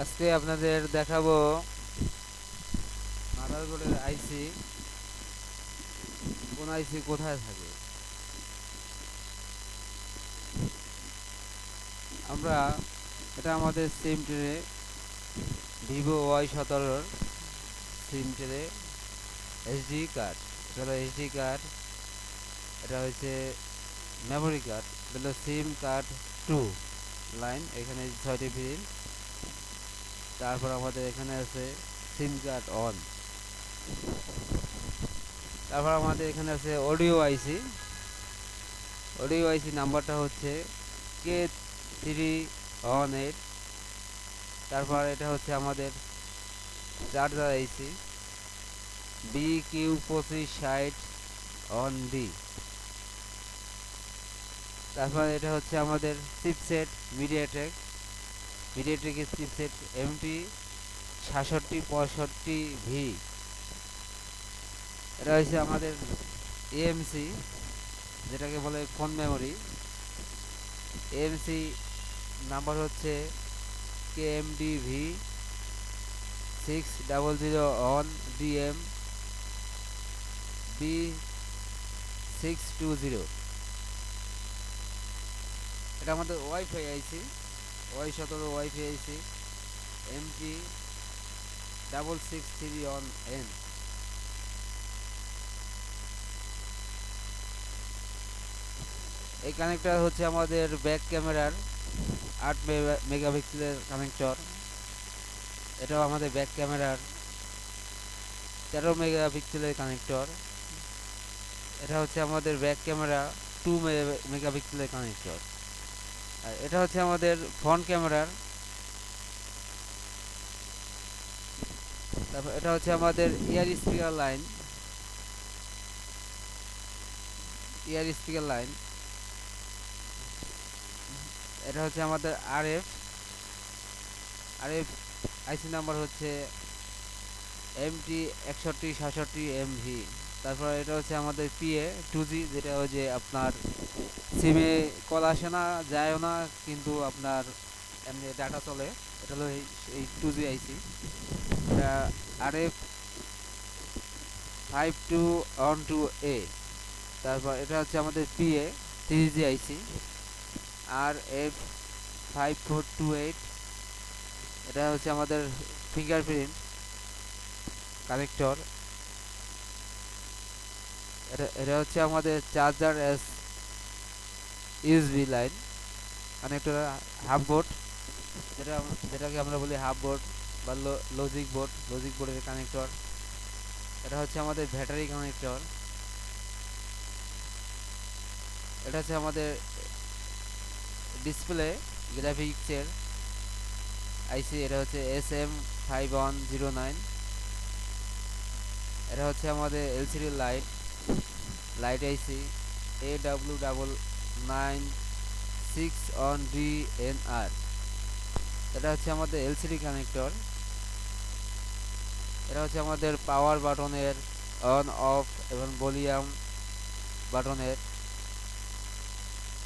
আজকে আপনাদের দেখাবো মাদারবোর্ডের আইসি। কোন আইসি কোথায় থাকে। আমরা এটা আমাদের সিম ট্রে ভিভো Y17 সিম ট্রে এইচডি কার্ড। এটা হলো এইচডি কার্ড, এটা হচ্ছে মেমোরি কার্ড, এটা হলো সিম কার্ড 2 লাইন। এখানে 6টি পিন। তারপর আমাদের এখানে আছে সিম কার্ড অন। তারপর আমাদের এখানে আছে অডিও আইসি। অডিও আইসি নাম্বারটা হচ্ছে K318। তারপর এটা হচ্ছে আমাদের চার্জার আইসি BQ2560 তারপর এটা হচ্ছে আমাদের চিপসেট মিডিয়াটেকের চিপসেট MT6665V। এটা হচ্ছে আমাদের এএমসি, যেটাকে বলে ফোন মেমোরি। এএমসি নাম্বার হচ্ছে KMDV600ON DM B620। এটা আমাদের ওয়াইফাই আইসি, Y17 ওয়াইফাই আইসি MT663ON N। এই কানেক্টর হচ্ছে আমাদের ব্যাক ক্যামেরার 8 মেগাপিক্সেলের কানেক্টর। এটাও আমাদের ব্যাক ক্যামেরার 13 মেগাপিক্সেলের কানেক্টর। এটা হচ্ছে আমাদের ব্যাক ক্যামেরা 2 মেগাপিক্সেলের কানেক্টর। আর এটা হচ্ছে আমাদের ফ্রন্ট ক্যামেরার। তারপর এটা হচ্ছে আমাদের ইয়ার স্পিকার লাইন। এটা হচ্ছে আমাদের আরএফ আইসি নাম্বার হচ্ছে MT6167MV। তারপর এটা হচ্ছে আমাদের PA2G, যেটা ওই যে আপনার সিমে কল আসে না, যায়ও না, কিন্তু আপনার এমনি ডাটা চলে। এটা হলো এই 2G আইসি। এটা RF5212A। তারপর এটা হচ্ছে আমাদের PA3G আইসি RF5428। এটা হচ্ছে আমাদের ফিঙ্গারপ্রিন্ট কানেক্টর। এটা হচ্ছে আমাদের charger USB line connector, half board, যেটাকে আমরা বলি হাফ বোর্ড বা লজিক বোর্ডের কানেক্টর। এটা হচ্ছে আমাদের ব্যাটারি কানেক্টর। এটা হচ্ছে আমাদের ডিসপ্লে গ্রাফিক্সের আইসি। এটা হচ্ছে SM5109। এটা হচ্ছে আমাদের এলসিডি লাইট আইসি AW996ON DNR। এটা হচ্ছে আমাদের এলসিডি কানেক্টর। এটা হচ্ছে আমাদের পাওয়ার বাটনের অন অফ এবং ভলিউম বাটনের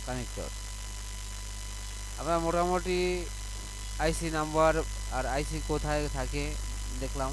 কানেক্টর। আমরা মোটামুটি আইসি নাম্বার আর আইসি কোথায় থাকে দেখলাম।